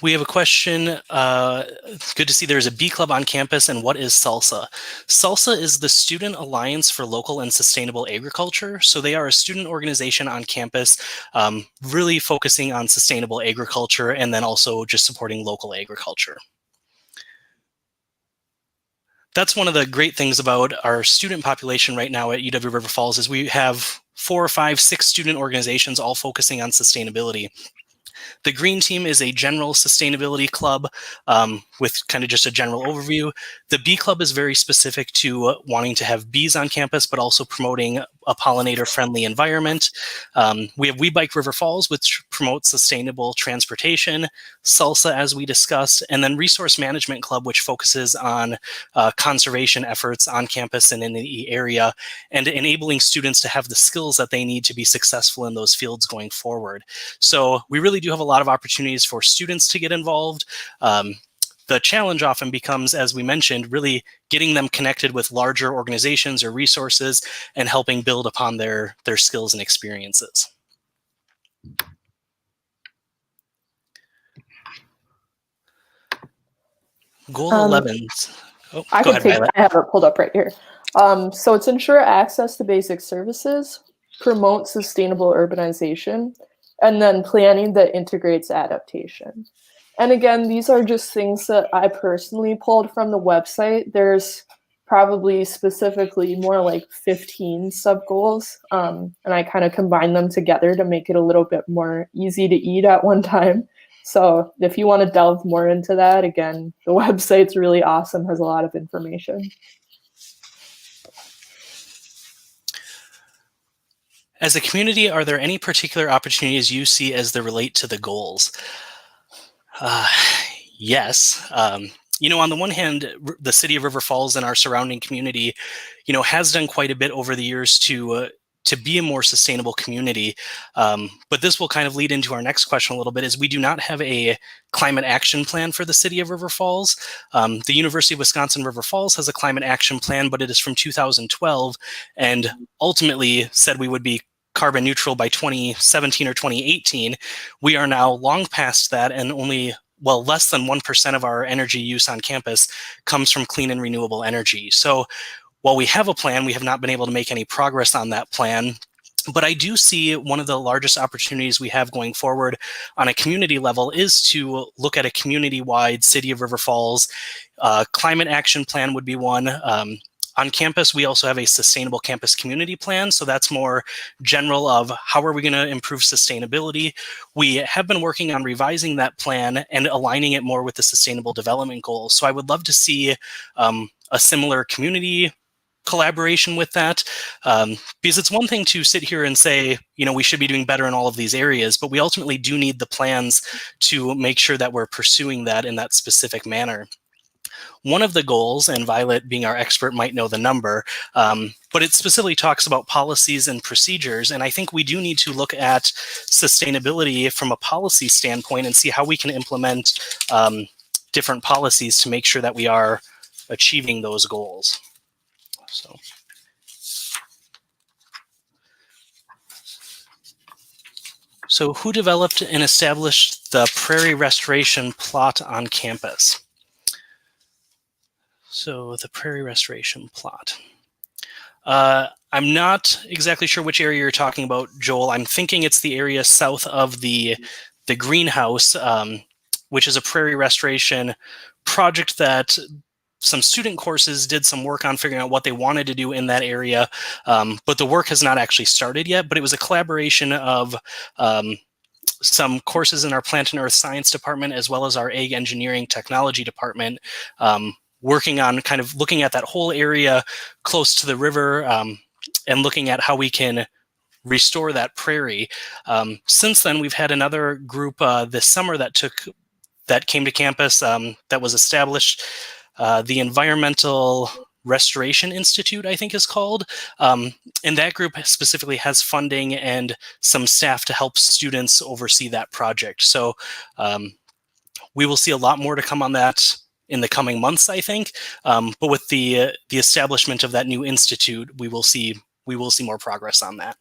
We have a question. It's good to see there's a bee club on campus, and what is SALSA? SALSA is the Student Alliance for Local and Sustainable Agriculture. So they are a student organization on campus, really focusing on sustainable agriculture and then also just supporting local agriculture. That's one of the great things about our student population right now at UW River Falls is we have 4, 5, 6 student organizations all focusing on sustainability. The green team is a general sustainability club with kind of just a general overview. The bee club is very specific to wanting to have bees on campus, but also promoting a pollinator-friendly environment. We have We Bike River Falls, which promotes sustainable transportation, SALSA, as we discussed, and then Resource Management Club, which focuses on conservation efforts on campus and in the area, and enabling students to have the skills that they need to be successful in those fields going forward. So we really do have a lot of opportunities for students to get involved. The challenge often becomes, as we mentioned, really getting them connected with larger organizations or resources and helping build upon their skills and experiences. Goal 11. Oh, go ahead, Violet. I have it pulled up right here. So it's ensure access to basic services, promote sustainable urbanization, and then planning that integrates adaptation. And again, these are just things that I personally pulled from the website. There's probably specifically more like 15 sub-goals, and I kind of combine them together to make it a little bit more easy to eat at one time. So if you want to delve more into that, again, the website's really awesome, has a lot of information. As a community, are there any particular opportunities you see as they relate to the goals? Yes. You know, on the one hand, the city of River Falls and our surrounding community, you know, has done quite a bit over the years to be a more sustainable community. But this will kind of lead into our next question a little bit, is we do not have a climate action plan for the city of River Falls. The University of Wisconsin River Falls has a climate action plan, but it is from 2012 and ultimately said we would be carbon neutral by 2017 or 2018. We are now long past that, and only, well, less than 1% of our energy use on campus comes from clean and renewable energy. So while we have a plan, we have not been able to make any progress on that plan. But I do see one of the largest opportunities we have going forward on a community level is to look at a community-wide City of River Falls climate action plan would be one. On campus, we also have a sustainable campus community plan. So that's more general of how are we going to improve sustainability. We have been working on revising that plan and aligning it more with the sustainable development goals. So I would love to see a similar community collaboration with that, because it's one thing to sit here and say, you know, we should be doing better in all of these areas, but we ultimately do need the plans to make sure that we're pursuing that in that specific manner. One of the goals, and Violet being our expert might know the number, but it specifically talks about policies and procedures. And I think we do need to look at sustainability from a policy standpoint and see how we can implement different policies to make sure that we are achieving those goals. So who developed and established the prairie restoration plot on campus? So the prairie restoration plot. I'm not exactly sure which area you're talking about, Joel. I'm thinking it's the area south of the greenhouse, which is a prairie restoration project that some student courses did some work on figuring out what they wanted to do in that area, but the work has not actually started yet. But it was a collaboration of some courses in our Plant and Earth Science department, as well as our Ag Engineering Technology department, working on kind of looking at that whole area close to the river and looking at how we can restore that prairie. Since then, we've had another group this summer that took that came to campus that was established. The Environmental Restoration Institute, I think is called. And that group specifically has funding and some staff to help students oversee that project. So we will see a lot more to come on that in the coming months, I think. But with the establishment of that new institute, we will see more progress on that.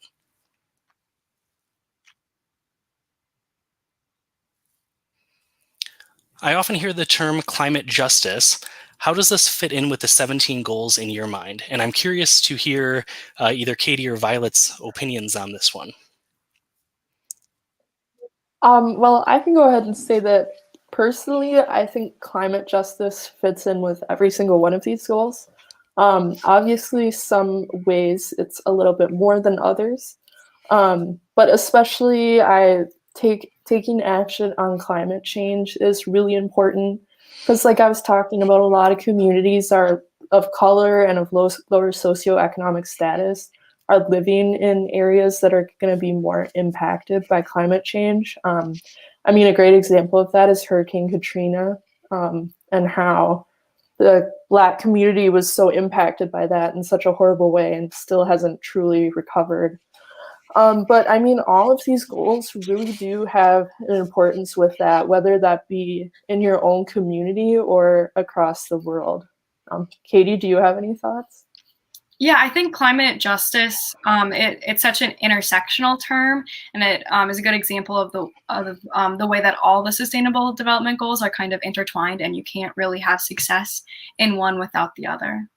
I often hear the term climate justice. How does this fit in with the 17 goals in your mind? And I'm curious to hear either Katie or Violet's opinions on this one. Well, I can go ahead and say that personally, I think climate justice fits in with every single one of these goals. Obviously, some ways it's a little bit more than others, but especially taking action on climate change is really important because, like I was talking about, a lot of communities are of color and of lower socioeconomic status are living in areas that are going to be more impacted by climate change. I mean, a great example of that is Hurricane Katrina, and how the Black community was so impacted by that in such a horrible way and still hasn't truly recovered. But I mean, all of these goals really do have an importance with that, whether that be in your own community or across the world. Katie, do you have any thoughts? Yeah, I think climate justice, it's such an intersectional term, and it is a good example of the way that all the sustainable development goals are kind of intertwined, and you can't really have success in one without the other.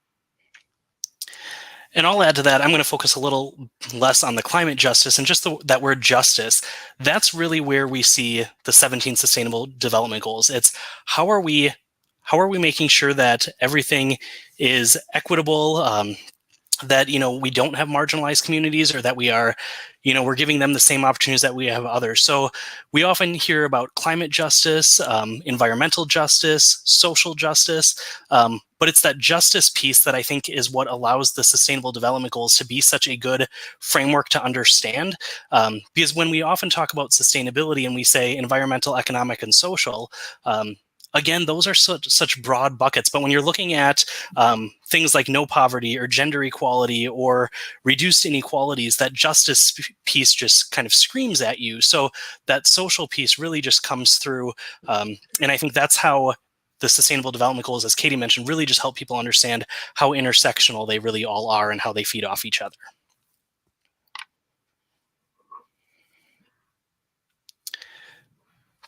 And I'll add to that, I'm going to focus a little less on the climate justice and just that word justice. That's really where we see the 17 sustainable development goals. It's how are we making sure that everything is equitable, that we don't have marginalized communities, or that we are we're giving them the same opportunities that we have others. So we often hear about climate justice, environmental justice, social justice, but it's that justice piece that I think is what allows the sustainable development goals to be such a good framework to understand, because when we often talk about sustainability and we say environmental, economic, and social, again, those are such broad buckets. But when you're looking at things like no poverty or gender equality or reduced inequalities, that justice piece just kind of screams at you. So that social piece really just comes through. And I think that's how the sustainable development goals, as Katie mentioned, really just help people understand how intersectional they really all are and how they feed off each other.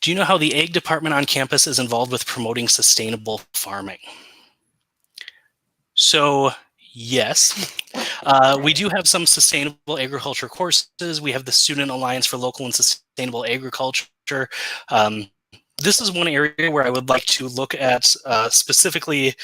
Do you know how the ag department on campus is involved with promoting sustainable farming? So yes, we do have some sustainable agriculture courses. We have the Student Alliance for Local and Sustainable Agriculture. This is one area where I would like to look at specifically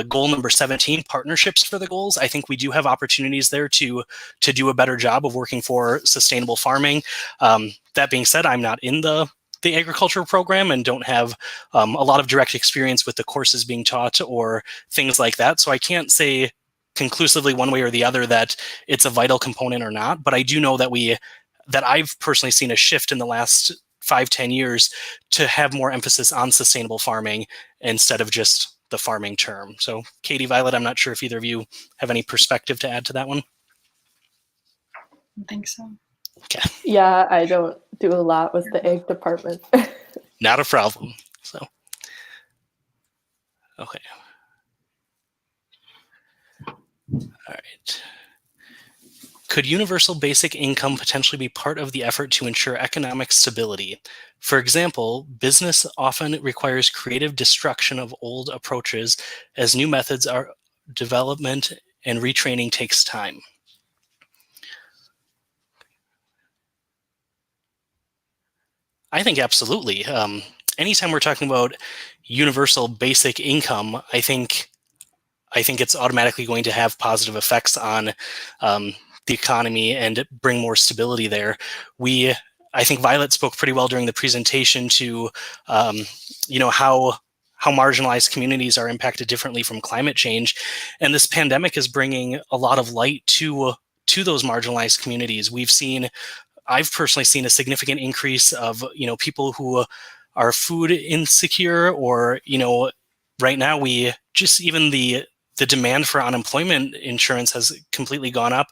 goal number 17, partnerships for the goals. I think we do have opportunities there to do a better job of working for sustainable farming. That being said, I'm not in the agriculture program and don't have a lot of direct experience with the courses being taught or things like that. So I can't say conclusively one way or the other that it's a vital component or not, but I do know that I've personally seen a shift in the last 5-10 years to have more emphasis on sustainable farming instead of just the farming term. So Katie, Violet, I'm not sure if either of you have any perspective to add to that one. I think so. Okay. Yeah, I don't do a lot with the ag department. Not a problem. So, okay. All right. Could universal basic income potentially be part of the effort to ensure economic stability? For example, business often requires creative destruction of old approaches as new methods are development and retraining takes time. I think absolutely. Anytime we're talking about universal basic income, I think it's automatically going to have positive effects on the economy and bring more stability there. I think Violet spoke pretty well during the presentation to, how marginalized communities are impacted differently from climate change, and this pandemic is bringing a lot of light to those marginalized communities. I've personally seen a significant increase of people who are food insecure, or, right now we just, even the demand for unemployment insurance has completely gone up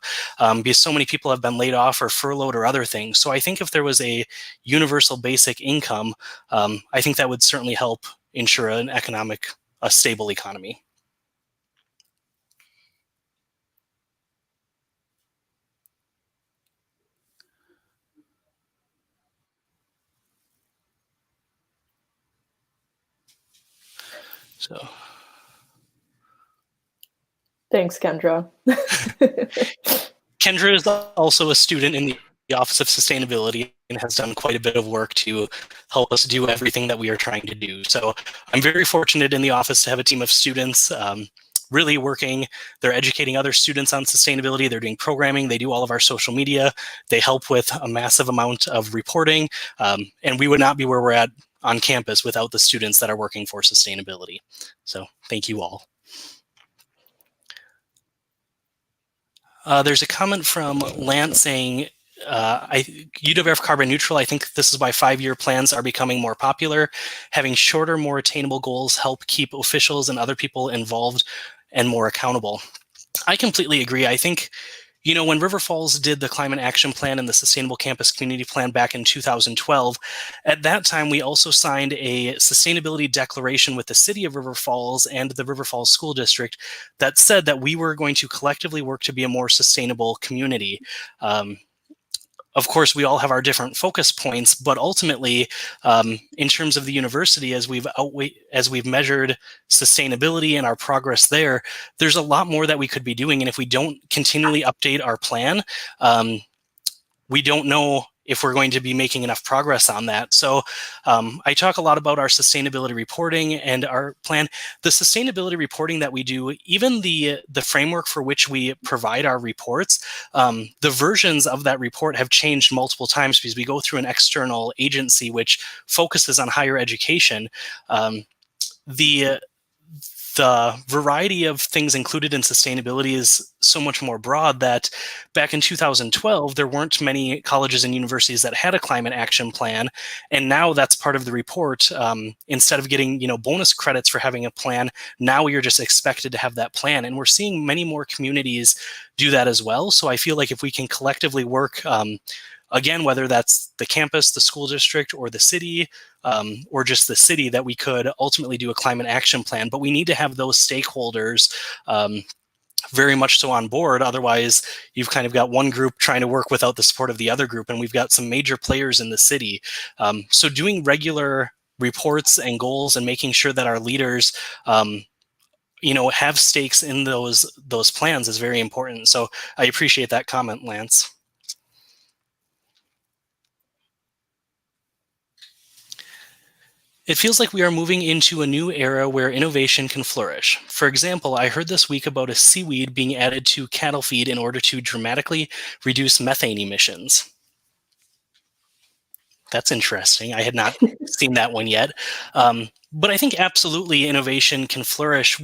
because so many people have been laid off or furloughed or other things. So I think if there was a universal basic income, I think that would certainly help ensure a stable economy. So. Thanks, Kendra. Kendra is also a student in the Office of Sustainability and has done quite a bit of work to help us do everything that we are trying to do. So I'm very fortunate in the office to have a team of students really working. They're educating other students on sustainability. They're doing programming. They do all of our social media. They help with a massive amount of reporting. And we would not be where we're at on campus without the students that are working for sustainability. So thank you all. There's a comment from Lance saying, UWRF carbon neutral, I think this is why 5-year plans are becoming more popular. Having shorter, more attainable goals help keep officials and other people involved and more accountable. I completely agree. I think, when River Falls did the Climate Action Plan and the Sustainable Campus Community Plan back in 2012, at that time we also signed a sustainability declaration with the City of River Falls and the River Falls School District that said that we were going to collectively work to be a more sustainable community. Of course, we all have our different focus points, but ultimately, in terms of the university, as we've measured sustainability and our progress there, there's a lot more that we could be doing. And if we don't continually update our plan, we don't know if we're going to be making enough progress on that. So I talk a lot about our sustainability reporting and our plan. The sustainability reporting that we do, even the framework for which we provide our reports, the versions of that report have changed multiple times because we go through an external agency which focuses on higher education. The variety of things included in sustainability is so much more broad that back in 2012, there weren't many colleges and universities that had a climate action plan. And now that's part of the report. Instead of getting, bonus credits for having a plan, now you're just expected to have that plan. And we're seeing many more communities do that as well. So I feel like if we can collectively work, again, whether that's the campus, the school district, or the city, or just the city, that we could ultimately do a climate action plan. But we need to have those stakeholders very much so on board. Otherwise, you've kind of got one group trying to work without the support of the other group. And we've got some major players in the city. So doing regular reports and goals and making sure that our leaders have stakes in those plans is very important. So I appreciate that comment, Lance. It feels like we are moving into a new era where innovation can flourish. For example, I heard this week about a seaweed being added to cattle feed in order to dramatically reduce methane emissions. That's interesting. I had not seen that one yet. But I think absolutely innovation can flourish.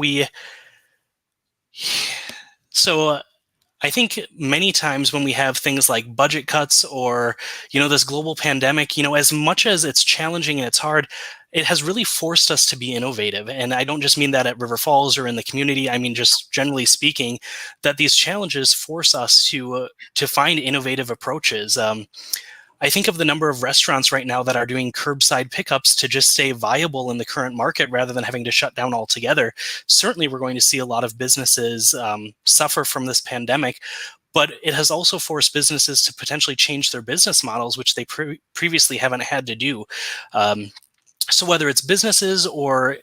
I think many times when we have things like budget cuts or, this global pandemic, as much as it's challenging and it's hard, it has really forced us to be innovative. And I don't just mean that at River Falls or in the community. I mean, just generally speaking, that these challenges force us to find innovative approaches. I think of the number of restaurants right now that are doing curbside pickups to just stay viable in the current market rather than having to shut down altogether. Certainly, we're going to see a lot of businesses suffer from this pandemic, but it has also forced businesses to potentially change their business models, which they previously haven't had to do. So whether it's businesses or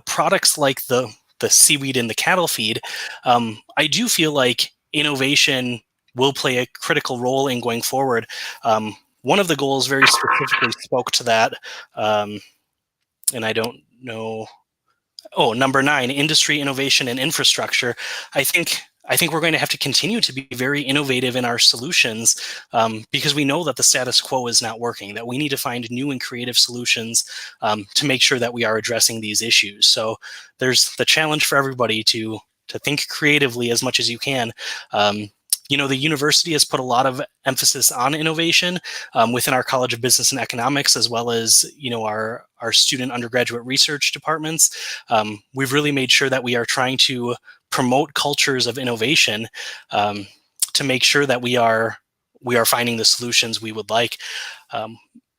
products like the seaweed in the cattle feed, I do feel like innovation will play a critical role in going forward. One of the goals very specifically spoke to that, and I don't know. Oh, number 9, industry, innovation, and infrastructure. I think we're going to have to continue to be very innovative in our solutions because we know that the status quo is not working, that we need to find new and creative solutions to make sure that we are addressing these issues. So there's the challenge for everybody to think creatively as much as you can. The university has put a lot of emphasis on innovation within our College of Business and Economics, as well as, our student undergraduate research departments. We've really made sure that we are trying to promote cultures of innovation to make sure that we are finding the solutions we would like.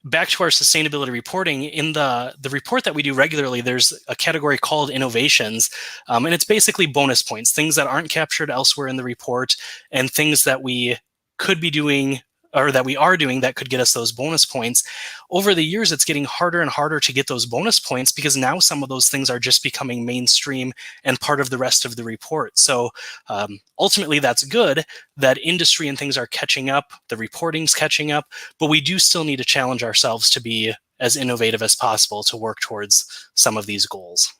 Back to our sustainability reporting, in the report that we do regularly, there's a category called innovations, and it's basically bonus points, things that aren't captured elsewhere in the report, and things that we could be doing or that we are doing that could get us those bonus points. Over the years, it's getting harder and harder to get those bonus points because now some of those things are just becoming mainstream and part of the rest of the report. So ultimately, that's good that industry and things are catching up, the reporting's catching up, but we do still need to challenge ourselves to be as innovative as possible to work towards some of these goals.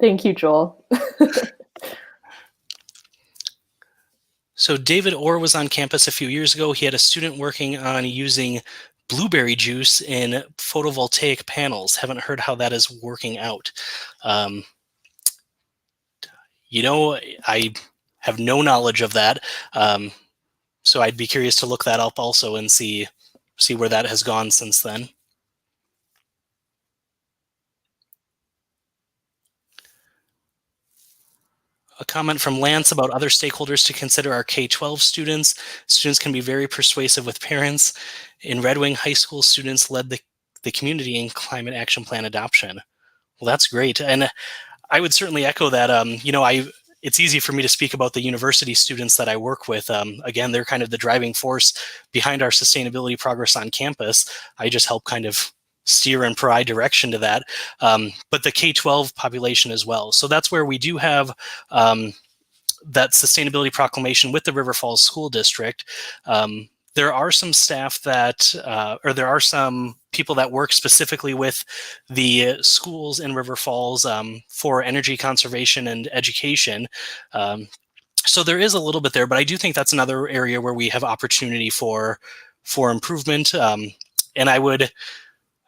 Thank you, Joel. So David Orr was on campus a few years ago. He had a student working on using blueberry juice in photovoltaic panels. Haven't heard how that is working out. I have no knowledge of that. So I'd be curious to look that up also and see where that has gone since then. A comment from Lance about other stakeholders to consider are K-12 students. Students can be very persuasive with parents. In Red Wing High School, students led the community in climate action plan adoption. Well, that's great. And I would certainly echo that. It's easy for me to speak about the university students that I work with. Again, they're kind of the driving force behind our sustainability progress on campus. I just help kind of steer and provide direction to that, but the K-12 population as well. So that's where we do have that sustainability proclamation with the River Falls School District. There are some staff that, or there are some people that work specifically with the schools in River Falls for energy conservation and education. So there is a little bit there, but I do think that's another area where we have opportunity for improvement. And I would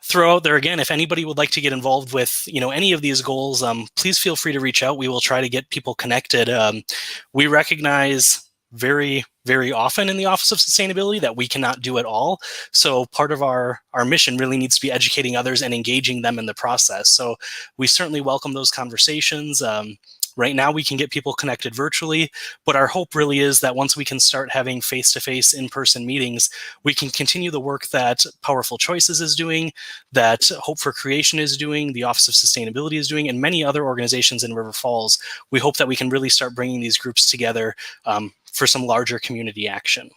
throw out there again, if anybody would like to get involved with any of these goals, please feel free to reach out. We will try to get people connected. We recognize very, very often in the Office of Sustainability that we cannot do it all. So part of our mission really needs to be educating others and engaging them in the process. So we certainly welcome those conversations. Right now, we can get people connected virtually, but our hope really is that once we can start having face-to-face in-person meetings, we can continue the work that Powerful Choices is doing, that Hope for Creation is doing, the Office of Sustainability is doing, and many other organizations in River Falls. We hope that we can really start bringing these groups together for some larger community action.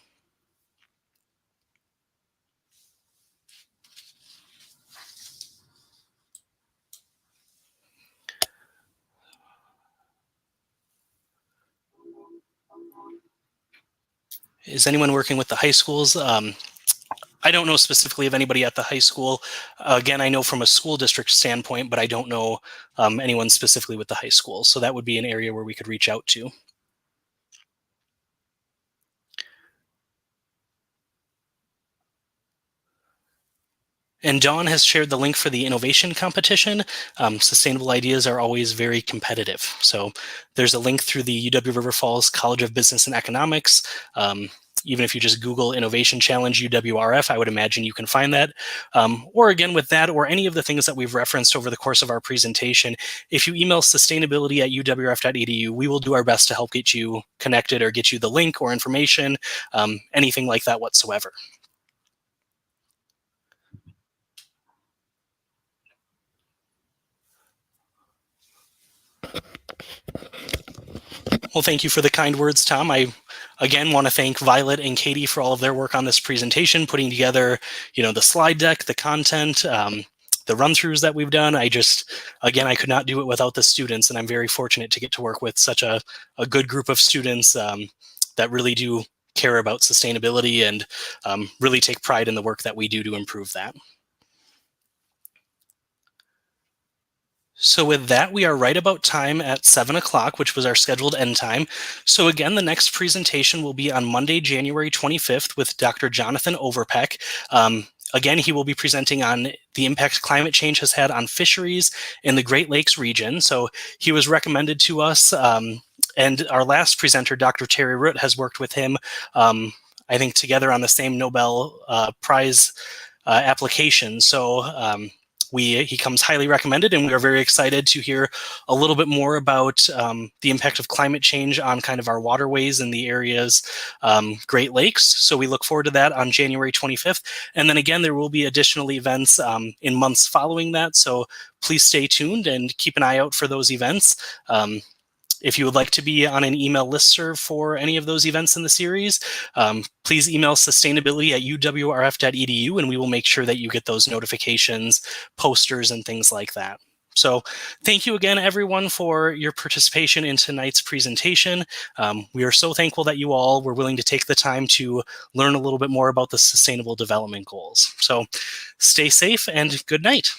Is anyone working with the high schools? I don't know specifically of anybody at the high school. Again, I know from a school district standpoint, but I don't know anyone specifically with the high school. So that would be an area where we could reach out to. And Dawn has shared the link for the innovation competition. Sustainable ideas are always very competitive. So there's a link through the UW River Falls College of Business and Economics. Even if you just Google Innovation Challenge UWRF, I would imagine you can find that. Or again, with that or any of the things that we've referenced over the course of our presentation, if you email sustainability@uwrf.edu, we will do our best to help get you connected or get you the link or information, anything like that whatsoever. Well, thank you for the kind words, Tom. I, again, want to thank Violet and Katie for all of their work on this presentation, putting together, the slide deck, the content, the run-throughs that we've done. I could not do it without the students, and I'm very fortunate to get to work with such a good group of students that really do care about sustainability and really take pride in the work that we do to improve that. So with that, we are right about time at 7 o'clock, which was our scheduled end time. So again, the next presentation will be on Monday, January 25th with Dr. Jonathan Overpeck. Again, he will be presenting on the impact climate change has had on fisheries in the Great Lakes region. So he was recommended to us, and our last presenter, Dr. Terry Root, has worked with him, I think, together on the same Nobel Prize application. So he comes highly recommended, and we are very excited to hear a little bit more about the impact of climate change on kind of our waterways in the area's Great Lakes. So we look forward to that on January 25th. And then again, there will be additional events in months following that. So please stay tuned and keep an eye out for those events. If you would like to be on an email listserv for any of those events in the series, please email sustainability@uwrf.edu, and we will make sure that you get those notifications, posters, and things like that. So thank you again, everyone, for your participation in tonight's presentation. We are so thankful that you all were willing to take the time to learn a little bit more about the Sustainable Development Goals. So stay safe and good night.